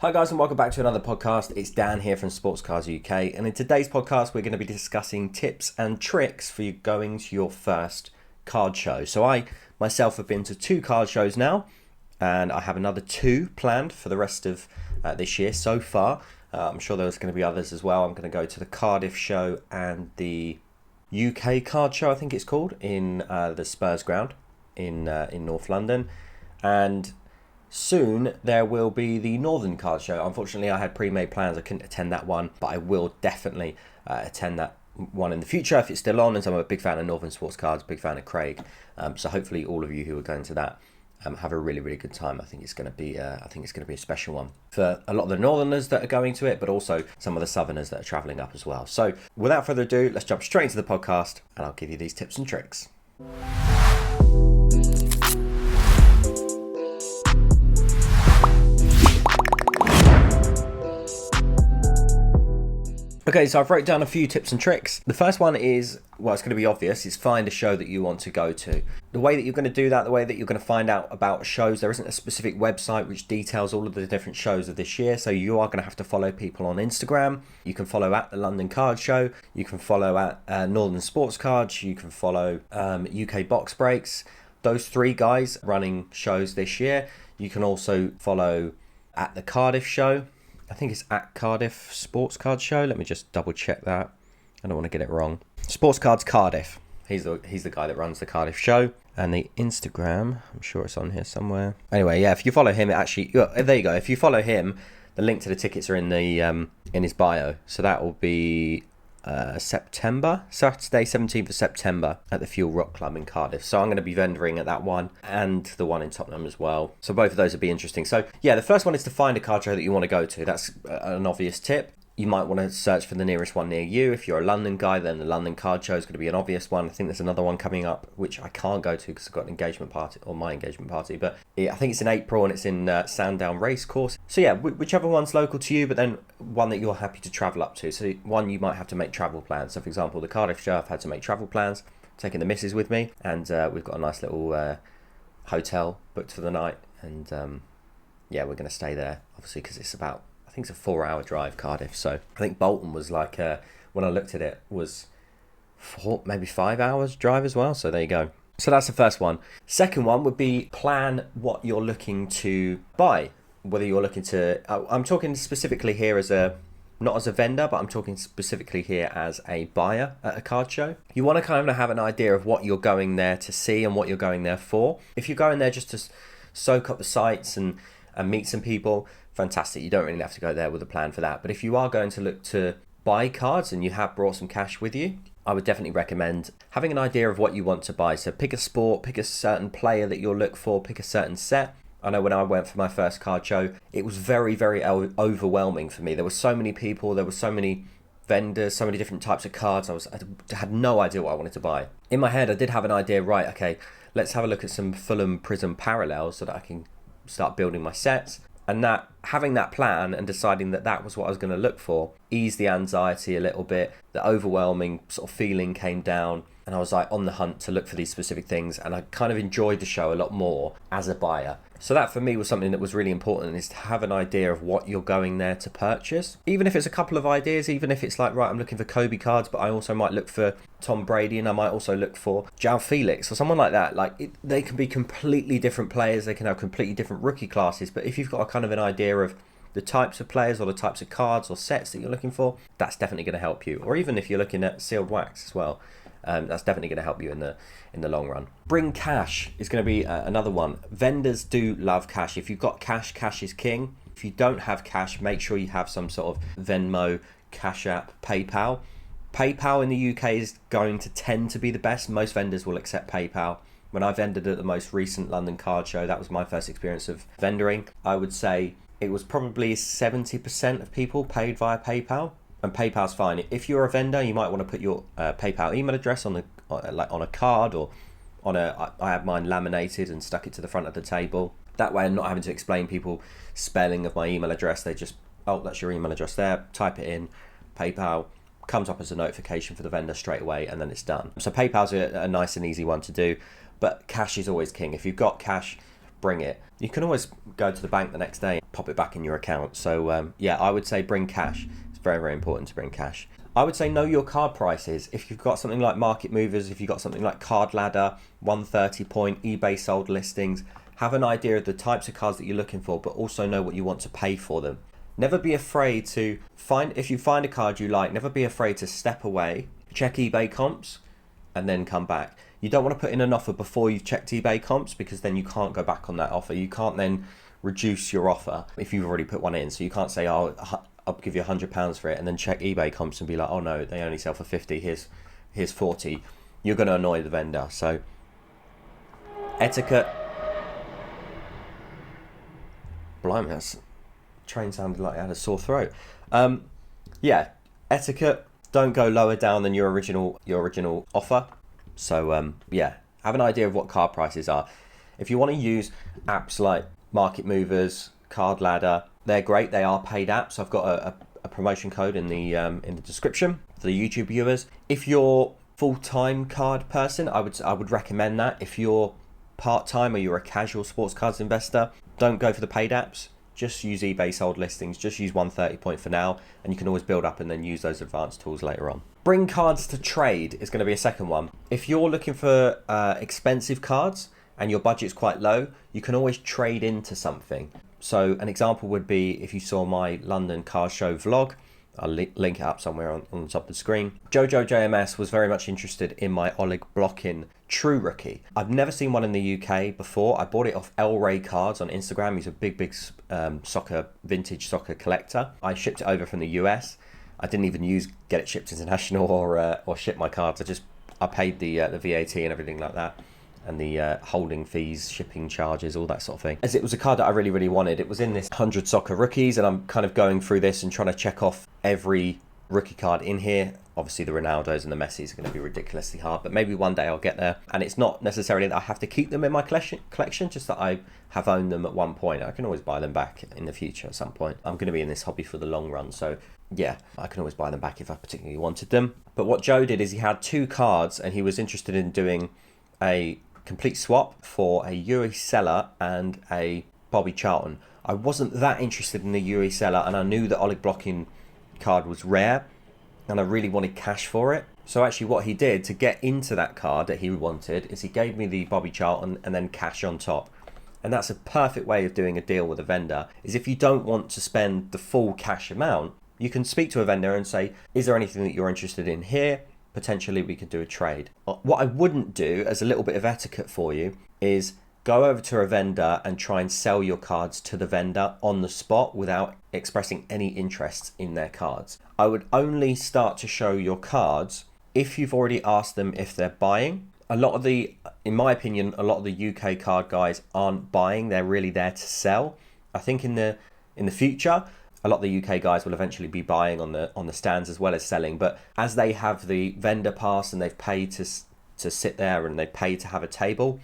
Hi guys and welcome back to another podcast. It's Dan here from Sports Cards UK, and in today's podcast we're going to be discussing tips and tricks for you going to your first card show. So I myself have been to 2 card shows now, and I have another 2 planned for the rest of this year so far. I'm sure there's going to be others as well. I'm going to go to the Cardiff show and the UK card show, I think it's called, in the Spurs ground in North London, and soon there will be the Northern Card Show. Unfortunately, I had pre-made plans. I couldn't attend that one, but I will definitely attend that one in the future if it's still on. And so I'm a big fan of Northern Sports Cards, big fan of Craig. So hopefully, all of you who are going to that have a really, really good time. I think it's going to be a special one for a lot of the Northerners that are going to it, but also some of the Southerners that are travelling up as well. So without further ado, let's jump straight into the podcast, and I'll give you these tips and tricks. Okay, so I've wrote down a few tips and tricks. The first one is, well, it's going to be obvious, is find a show that you want to go to. The way that you're going to do that, the way that you're going to find out about shows, there isn't a specific website which details all of the different shows of this year, so you are going to have to follow people on Instagram. You can follow at the London Card Show, you can follow at Northern Sports Cards, you can follow UK Box Breaks. Those 3 guys running shows this year. You can also follow at the Cardiff show. I think it's at Cardiff Sports Card Show. Let me just double check that. I don't want to get it wrong. Sports Cards Cardiff. He's the guy that runs the Cardiff show. And the Instagram, I'm sure it's on here somewhere. Anyway, yeah, if you follow him, there you go. If you follow him, the link to the tickets are in the in his bio. So that will be Saturday 17th of September at the Fuel Rock Club in Cardiff. So I'm going to be vendoring at that one and the one in Tottenham as well. So both of those will be interesting. So yeah, the first one is to find a card show that you want to go to. That's an obvious tip. You might want to search for the nearest one near you. If you're a London guy, then the London Card Show is going to be an obvious one. I think there's another one coming up, which I can't go to because I've got an engagement party, or my engagement party. But I think it's in April and it's in Sandown Racecourse. So yeah, whichever one's local to you, but then one that you're happy to travel up to. So one you might have to make travel plans. So for example, the Cardiff Show, I've had to make travel plans, taking the missus with me. And we've got a nice little hotel booked for the night. And yeah, we're going to stay there, obviously, because it's about, I think it's a 4-hour drive, Cardiff. So I think Bolton was like, when I looked at it, was maybe 5 hours drive as well. So there you go. So that's the first one. Second one would be plan what you're looking to buy. Whether you're looking to, I'm talking specifically here not as a vendor, but I'm talking specifically here as a buyer at a card show. You want to kind of have an idea of what you're going there to see and what you're going there for. If you're going there just to soak up the sights and meet some people, fantastic. You don't really have to go there with a plan for that. But if you are going to look to buy cards and you have brought some cash with you, I would definitely recommend having an idea of what you want to buy. So pick a sport, pick a certain player that you'll look for, pick a certain set. I know when I went for my first card show, it was very, very overwhelming for me. There were so many people, there were so many vendors, so many different types of cards. I had no idea what I wanted to buy. In my head, I did have an idea, right, okay, let's have a look at some Fulham Prism parallels so that I can start building my sets. And that having that plan and deciding that was what I was going to look for eased the anxiety a little bit. The overwhelming sort of feeling came down, and I was like on the hunt to look for these specific things, and I kind of enjoyed the show a lot more as a buyer. So that for me was something that was really important, is to have an idea of what you're going there to purchase. Even if it's a couple of ideas, even if it's like, right, I'm looking for Kobe cards, but I also might look for Tom Brady, and I might also look for João Felix or someone like that. They can be completely different players, they can have completely different rookie classes, but if you've got a kind of an idea of the types of players or the types of cards or sets that you're looking for, that's definitely going to help you. Or even if you're looking at sealed wax as well, that's definitely going to help you in the long run. Bring cash is going to be another one. Vendors do love cash. If you've got cash, cash is king. If you don't have cash, make sure you have some sort of Venmo, Cash App, PayPal. PayPal in the UK is going to tend to be the best. Most vendors will accept PayPal. When I vendored at the most recent London Card Show, that was my first experience of vendoring. I would say it was probably 70% of people paid via PayPal. And PayPal's fine. If you're a vendor, you might want to put your PayPal email address on a card, or I had mine laminated and stuck it to the front of the table. That way I'm not having to explain people spelling of my email address. They just, that's your email address there, type it in, PayPal, comes up as a notification for the vendor straight away, and then it's done. So PayPal's a nice and easy one to do, but cash is always king. If you've got cash, bring it. You can always go to the bank the next day and pop it back in your account. So yeah, I would say bring cash. It's very, very important to bring cash. I would say know your card prices. If you've got something like Market Movers, if you've got something like Card Ladder, 130 point, eBay sold listings, have an idea of the types of cards that you're looking for, but also know what you want to pay for them. Never be afraid to if you find a card you like, never be afraid to step away, check eBay comps, and then come back. You don't want to put in an offer before you've checked eBay comps, because then you can't go back on that offer. You can't then reduce your offer if you've already put one in. So you can't say, oh, I'll give you £100 for it, and then check eBay comps and be like, oh no, they only sell for 50, here's 40. You're going to annoy the vendor. So etiquette. Blimey, that train sounded like it had a sore throat. Yeah, etiquette. Don't go lower down than your original offer. So yeah, have an idea of what card prices are. If you want to use apps like Market Movers, Card Ladder, they're great. They are paid apps. I've got a promotion code in the description for the YouTube viewers. If you're full-time card person, I would recommend that. If you're part-time or you're a casual sports cards investor, don't go for the paid apps. Just use eBay sold listings. Just use 130 point for now, and you can always build up and then use those advanced tools later on. Bring cards to trade is going to be a second one. If you're looking for expensive cards and your budget's quite low, you can always trade into something. So an example would be if you saw my London Card Show vlog. I'll link it up somewhere on the top of the screen. Jojo JMS was very much interested in my Oleg Blokhin True Rookie. I've never seen one in the UK before. I bought it off El Ray Cards on Instagram. He's a big vintage soccer collector. I shipped it over from the US. I didn't even get it shipped international or ship my cards. I paid the VAT and everything like that, and the holding fees, shipping charges, all that sort of thing. As it was a card that I really, really wanted. It was in this 100 soccer rookies, and I'm kind of going through this and trying to check off every rookie card in here. Obviously the Ronaldos and the Messis are going to be ridiculously hard, but maybe one day I'll get there. And it's not necessarily that I have to keep them in my collection, just that I have owned them at one point. I can always buy them back in the future at some point. I'm going to be in this hobby for the long run, so yeah, I can always buy them back if I particularly wanted them. But what Joe did is he had two cards, and he was interested in doing a complete swap for a Yuri Seller and a Bobby Charlton. I wasn't that interested in the Yuri Seller, and I knew that Oleg Blokhin card was rare, and I really wanted cash for it. So actually what he did to get into that card that he wanted is he gave me the Bobby Charlton and then cash on top. And that's a perfect way of doing a deal with a vendor, is if you don't want to spend the full cash amount, you can speak to a vendor and say, is there anything that you're interested in here? Potentially we could do a trade. What I wouldn't do, as a little bit of etiquette for you, is go over to a vendor and try and sell your cards to the vendor on the spot without expressing any interest in their cards. I would only start to show your cards if you've already asked them if they're buying. In my opinion, a lot of the UK card guys aren't buying, they're really there to sell. I think in the future, a lot of the UK guys will eventually be buying on the stands as well as selling, but as they have the vendor pass and they've paid to sit there and they paid to have a table,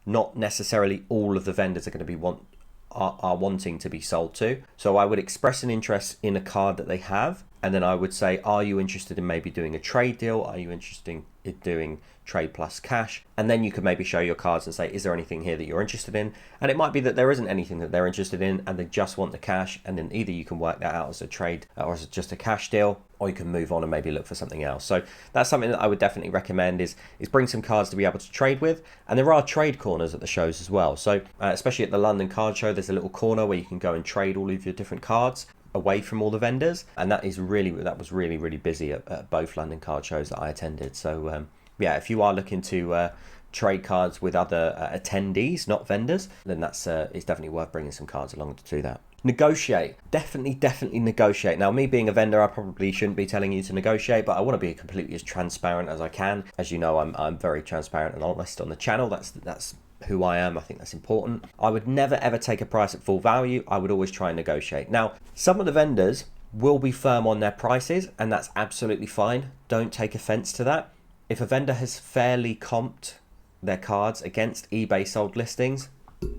not necessarily all of the vendors are going to be wanting to be sold to. So I would express an interest in a card that they have, and then I would say, are you interested in maybe doing a trade deal? Are you interested in doing trade plus cash? And then you could maybe show your cards and say, is there anything here that you're interested in? And it might be that there isn't anything that they're interested in and they just want the cash, and then either you can work that out as a trade or as just a cash deal, or you can move on and maybe look for something else. So that's something that I would definitely recommend, is bring some cards to be able to trade with. And there are trade corners at the shows as well. So especially at the London Card Show, there's a little corner where you can go and trade all of your different cards away from all the vendors, and that was really, really busy at both London Card Shows that I attended. So yeah, if you are looking to trade cards with other attendees, not vendors, then it's definitely worth bringing some cards along to do that. Negotiate. Definitely negotiate. Now, me being a vendor, I probably shouldn't be telling you to negotiate, but I want to be completely as transparent as I can. As you know, I'm very transparent and honest on the channel. That's who I am. I think that's important. I would never ever take a price at full value. I would always try and negotiate. Now, some of the vendors will be firm on their prices, and that's absolutely fine. Don't take offense to that. If a vendor has fairly comped their cards against eBay sold listings,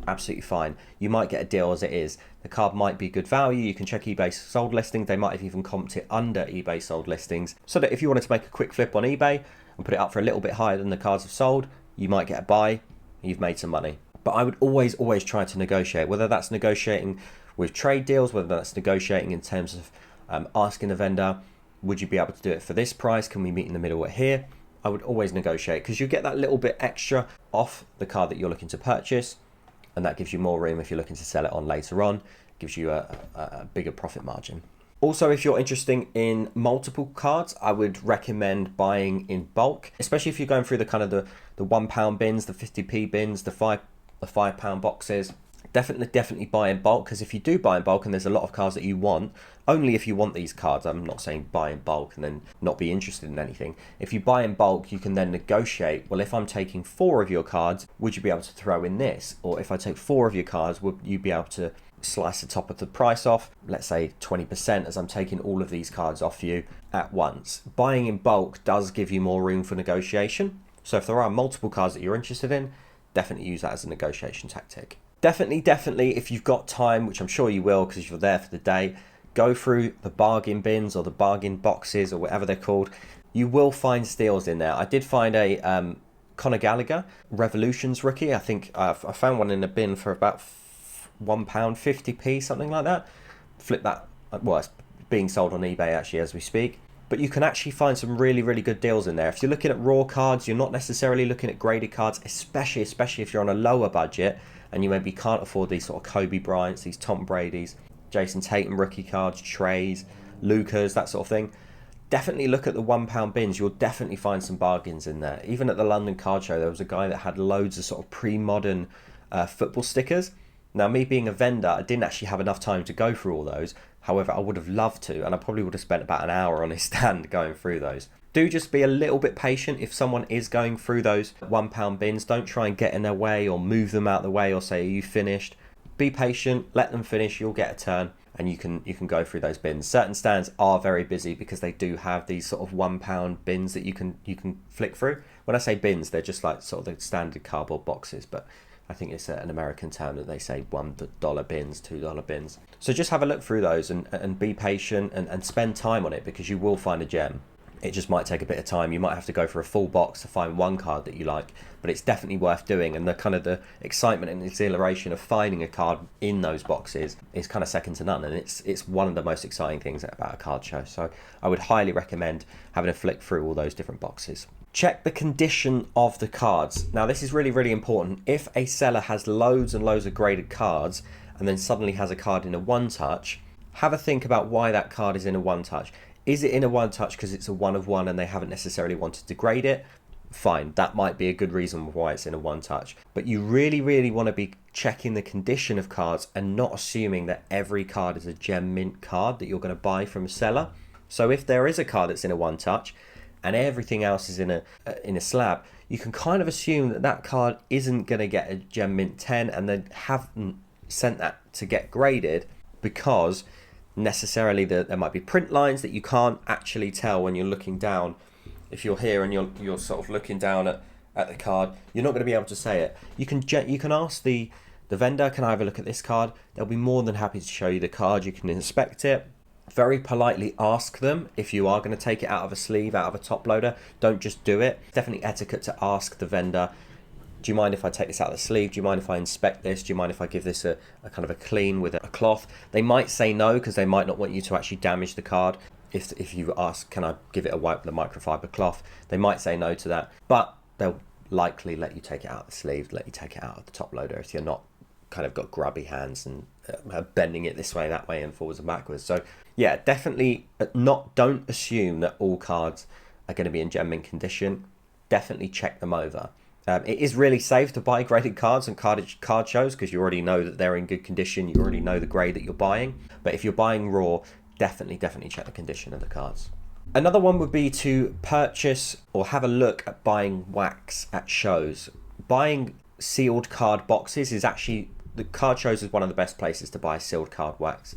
absolutely fine. You might get a deal as it is. The card might be good value. You can check eBay sold listing. They might have even comped it under eBay sold listings, so that if you wanted to make a quick flip on eBay and put it up for a little bit higher than the cards have sold, you might get a buy. You've made some money. But I would always try to negotiate, whether that's negotiating with trade deals, whether that's negotiating in terms of asking the vendor, would you be able to do it for this price? Can we meet in the middle here? I would always negotiate, because you get that little bit extra off the card that you're looking to purchase, and that gives you more room if you're looking to sell it on later on, gives you a bigger profit margin. Also, if you're interested in multiple cards, I would recommend buying in bulk, especially if you're going through the kind of the £1 bins, the 50p bins, the £5 boxes. Definitely buy in bulk, because if you do buy in bulk and there's a lot of cards that you want, only if you want these cards, I'm not saying buy in bulk and then not be interested in anything. If you buy in bulk, you can then negotiate, well, if I'm taking 4 of your cards, would you be able to throw in this? Or if I take 4 of your cards, would you be able to slice the top of the price off, let's say 20%, as I'm taking all of these cards off you at once. Buying in bulk does give you more room for negotiation. So if there are multiple cards that you're interested in, definitely use that as a negotiation tactic. Definitely, if you've got time, which I'm sure you will because you're there for the day, go through the bargain bins or the bargain boxes or whatever they're called. You will find steals in there. I did find a Conor Gallagher Revolutions rookie. I think I found one in a bin for about £1, 50p, something like that. Flip that. Well, it's being sold on eBay actually as we speak. But you can actually find some really good deals in there. If you're looking at raw cards, you're not necessarily looking at graded cards, especially if you're on a lower budget and you maybe can't afford these sort of Kobe Bryants, these Tom Brady's, Jason Tatum rookie cards, Treys, Lucas, that sort of thing. Definitely look at the £1 bins. You'll definitely find some bargains in there. Even at the London Card Show, there was a guy that had loads of sort of pre-modern football stickers. Now, me being a vendor, I didn't actually have enough time to go through all those. However, I would have loved to, and I probably would have spent about an hour on his stand going through those. Do just be a little bit patient if someone is going through those £1 bins. Don't try and get in their way or move them out of the way or say, are you finished? Be patient, let them finish, you'll get a turn, and you can go through those bins. Certain stands are very busy because they do have these sort of £1 bins that you can flick through. When I say bins, they're just like sort of the standard cardboard boxes, but I think it's an American term that they say $1 bins, $2 bins. So just have a look through those and be patient and spend time on it, because you will find a gem. It just might take a bit of time. You might have to go for a full box to find one card that you like, but it's definitely worth doing. And the excitement and exhilaration of finding a card in those boxes is kind of second to none. And it's one of the most exciting things about a card show. So I would highly recommend having a flick through all those different boxes. Check the condition of the cards. Now, this is really important. If a seller has loads and loads of graded cards and then suddenly has a card in a one touch, have a think about why that card is in a one touch. Is it in a one touch because it's a 1 of 1 and they haven't necessarily wanted to grade it? Fine, that might be a good reason why it's in a one touch. But you really want to be checking the condition of cards and not assuming that every card is a gem mint card that you're going to buy from a seller. So if there is a card that's in a one touch and everything else is in a slab, you can kind of assume that that card isn't going to get a gem mint 10 and they haven't sent that to get graded, because necessarily there might be print lines that you can't actually tell when you're looking down. If you're here and you're sort of looking down at the card, you're not going to be able to say it. You can ask the vendor, can I have a look at this card? They'll be more than happy to show you the card. You can inspect it. Very politely ask them if you are going to take it out of a sleeve, out of a top loader. Don't just do it. Definitely etiquette to ask the vendor, do you mind if I take this out of the sleeve? Do you mind if I inspect this? Do you mind if I give this a kind of a clean with a cloth? They might say no, because they might not want you to actually damage the card. If you ask, can I give it a wipe with a microfiber cloth? They might say no to that, but they'll likely let you take it out of the sleeve, let you take it out of the top loader if you're not kind of got grubby hands and bending it this way, that way, and forwards and backwards. So yeah, definitely don't assume that all cards are going to be in gem mint condition. Definitely check them over. It is really safe to buy graded cards and card shows, because you already know that they're in good condition. You already know the grade that you're buying. But if you're buying raw, definitely check the condition of the cards. Another one would be to purchase or have a look at buying wax at shows. Buying sealed card boxes is actually, the card shows is one of the best places to buy sealed card wax,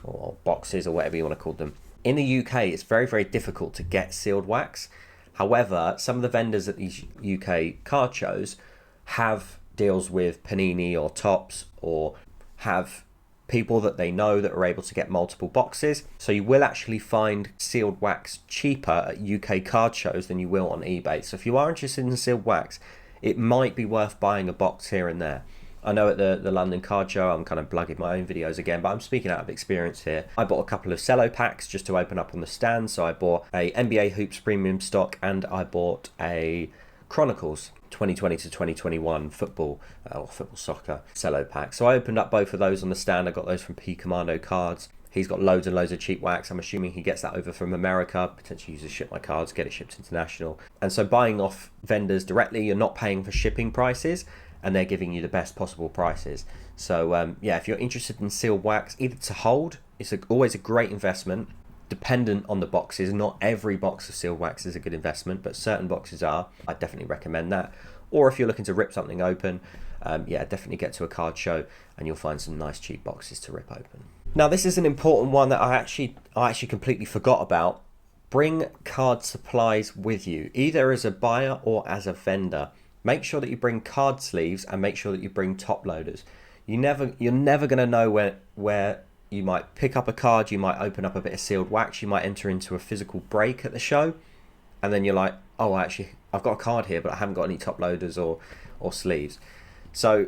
or boxes, or whatever you want to call them. In the UK, it's very difficult to get sealed wax. However, some of the vendors at these UK card shows have deals with Panini or Topps, or have people that they know that are able to get multiple boxes. So you will actually find sealed wax cheaper at UK card shows than you will on eBay. So if you are interested in sealed wax, it might be worth buying a box here and there. I know at the London card show, I'm kind of plugging my own videos again, but I'm speaking out of experience here. I bought a couple of cello packs just to open up on the stand. So I bought a NBA Hoops Premium stock, and I bought a Chronicles 2020 to 2021 football or football soccer cello pack. So I opened up both of those on the stand. I got those from P Commando Cards. He's got loads and loads of cheap wax. I'm assuming he gets that over from America, potentially uses ship my cards, get it shipped international. And so buying off vendors directly, you're not paying for shipping prices, and they're giving you the best possible prices. So yeah, if you're interested in sealed wax, either to hold, it's always a great investment, dependent on the boxes. Not every box of sealed wax is a good investment, but certain boxes are. I definitely recommend that. Or if you're looking to rip something open, yeah, definitely get to a card show and you'll find some nice cheap boxes to rip open. Now, this is an important one that I actually completely forgot about. Bring card supplies with you, either as a buyer or as a vendor. Make sure that you bring card sleeves and make sure that you bring top loaders. You're never going to know where you might pick up a card, you might open up a bit of sealed wax, you might enter into a physical break at the show, and then you're like, oh, actually, I've got a card here, but I haven't got any top loaders or sleeves. So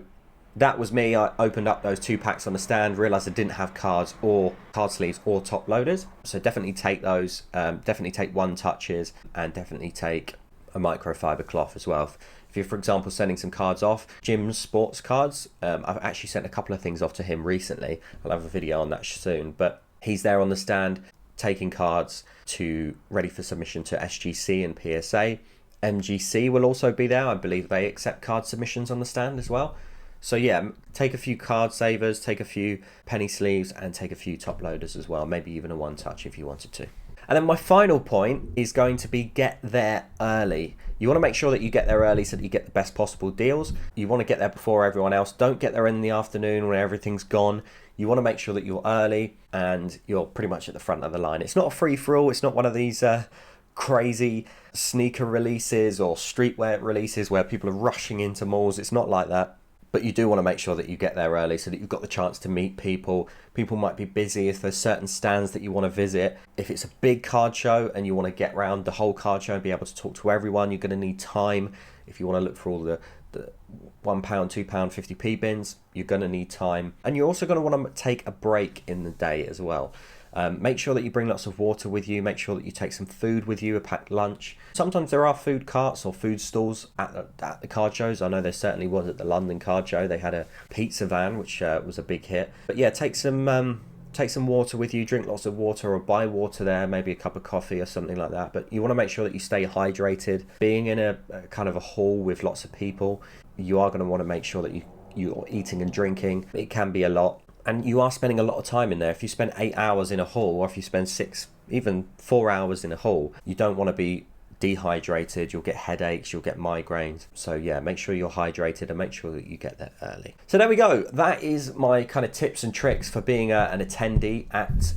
that was me. I opened up those 2 packs on the stand, realized I didn't have cards or card sleeves or top loaders. So definitely take those, definitely take one touches, and definitely take a microfiber cloth as well. If you're, for example, sending some cards off, Jim's sports cards, I've actually sent a couple of things off to him recently. I'll have a video on that soon, but he's there on the stand taking cards ready for submission to SGC and PSA. MGC will also be there. I believe they accept card submissions on the stand as well. So yeah, take a few card savers, take a few penny sleeves, and take a few top loaders as well. Maybe even a one touch if you wanted to. And then my final point is going to be get there early. You want to make sure that you get there early so that you get the best possible deals. You want to get there before everyone else. Don't get there in the afternoon when everything's gone. You want to make sure that you're early and you're pretty much at the front of the line. It's not a free-for-all. It's not one of these crazy sneaker releases or streetwear releases where people are rushing into malls. It's not like that. But you do want to make sure that you get there early so that you've got the chance to meet people. People might be busy if there's certain stands that you want to visit. If it's a big card show and you want to get around the whole card show and be able to talk to everyone, you're going to need time. If you want to look for all the £1, £2, 50p bins, you're going to need time. And you're also going to want to take a break in the day as well. Make sure that you bring lots of water with you. Make sure that you take some food with you, a packed lunch. Sometimes there are food carts or food stalls at the card shows. I know there certainly was at the London card show. They had a pizza van, which was a big hit. But yeah, take some water with you. Drink lots of water or buy water there. Maybe a cup of coffee or something like that. But you want to make sure that you stay hydrated. Being in a kind of a hall with lots of people, you are going to want to make sure that you're eating and drinking. It can be a lot. And you are spending a lot of time in there. If you spend 8 hours in a hall, or if you spend 6, even 4 hours in a hall, you don't want to be dehydrated. You'll get headaches, you'll get migraines. So yeah, make sure you're hydrated and make sure that you get there early. So there we go. That is my kind of tips and tricks for being an attendee at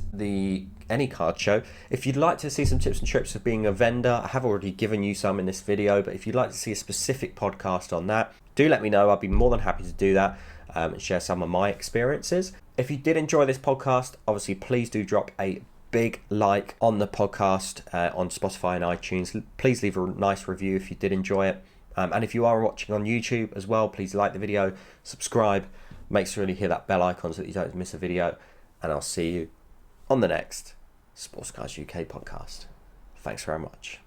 any card show. If you'd like to see some tips and tricks of being a vendor, I have already given you some in this video, but if you'd like to see a specific podcast on that, do let me know. I'll be more than happy to do that. And share some of my experiences. If you did enjoy this podcast, obviously please do drop a big like on the podcast on Spotify and iTunes. Please leave a nice review if you did enjoy it. And if you are watching on YouTube as well, please like the video, subscribe, make sure you hit that bell icon so that you don't miss a video. And I'll see you on the next Sports Cards UK podcast. Thanks very much.